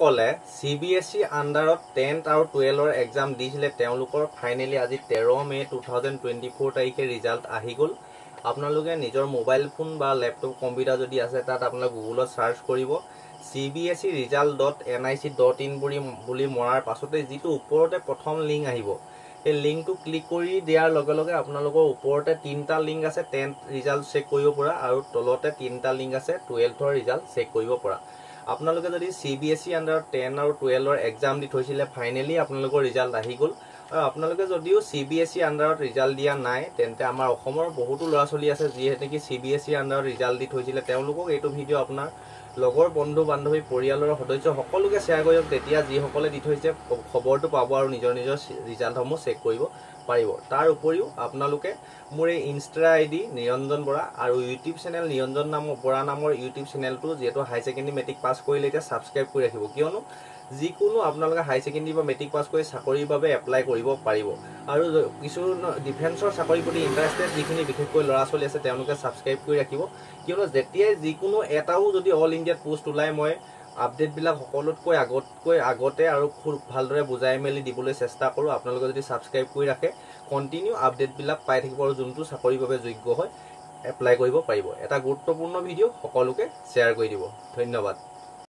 কলে CBSE আন্ডাৰত 10th আৰু 12ৰ exam দিছিলে তেওঁলোকৰ ফাইনেলি আজি 13 মে 2024 তাৰিখে ৰিজাল্ট আহি গ'ল। আপোনালোকে নিজৰ মোবাইল ফোন বা ল্যাপটপ কম্পিউটাৰ যদি আছে তাত আপোনালোকে গুগলত সাৰ্চ কৰিব cbseresult.nic.in বুলি মৰাৰ পাছতে যিটো ওপৰতে প্ৰথম লিংক আহিব এই লিংকটো ক্লিক কৰি দিয়াৰ লগে লগে আপোনালোকৰ ওপৰতে তিনটা লিংক আছে 10th ৰিজাল্ট চেক কৰিব পৰা আৰু তলতে তিনটা লিংক আছে 12ৰ ৰিজাল্ট চেক কৰিব পৰা। আপোনালোকে যদি CBSE আন্ডাৰত 10 আৰু 12ৰ এক্সাম দি থৈছিলে ফাইনেলি আপোনালোকৰ ৰিজাল্ট আহি গ'ল। আৰু আপোনালোকে যদিও CBSE আন্ডাৰত ৰিজাল্ট দিয়া নাই তেন্তে আমাৰ অসমৰ বহুতো ল'ৰা ছোৱালী আছে যিয়ে নেকি CBSE আন্ডাৰত ৰিজাল্ট দি থৈছিলে তেওঁলোকক এইটো ভিডিঅ' আপোনাৰ লগৰ বন্ধু বান্ধৱী পৰিয়ালৰ সদস্য সকলোকে শ্বেয়াৰ কৰিব তেতিয়া যিসকলে দি থৈছে খবৰটো পাব আৰু নিজৰ ৰিজাল্টসমূহ চেক কৰিব পাৰিব। তাৰ উপৰিও আপোনালোকে মোৰ এই ইনষ্টা ID নিৰঞ্জন বৰা আৰু ইউটিউব চেনেল নিৰঞ্জন বৰা নামৰ ইউটিউব চেনেলটো যেটো হাই সেকেন্ডাৰী মেট্ৰিক পাছ কৰিলে এতিয়া সাবস্ক্ৰাইব কৰি ৰাখিব কিয়নো যিকোনো আপোনালোকে হাই সেকেন্ডাৰী বা মেট্ৰিক পাছ কৰি চাকৰিৰ বাবে এপ্লাই কৰিব পাৰিব আৰু কিছু ডিফেন্সৰ চাকৰিৰ প্ৰতি ইন্টাৰেষ্টেড যিখিনি বিশেষকৈ ল'ৰা ছোৱালী আছে তেওঁলোকে সাবস্ক্ৰাইব কৰি ৰাখিব কিয়নো যেতিয়াই যিকোনো এটাও যদি অল ইণ্ডিয়াত পোষ্ট ওলাই মই আপডেট বিলাক সকলোতকৈ আগতে আৰু খুব ভালদৰে বুজাই মেলি দিবলৈ চেষ্টা কৰোঁ। আপোনালোকে যদি সাবস্ক্ৰাইব কৰি ৰাখে কন্টিনিউ আপডেট বিলাক পাই থাকিব আৰু যোনটো চাকৰিৰ বাবে যোগ্য হয় এপ্লাই কৰিব পাৰিব। এটা গুৰুত্বপূৰ্ণ ভিডিঅ' সকলোকে শ্বেয়াৰ কৰি দিব। ধন্যবাদ।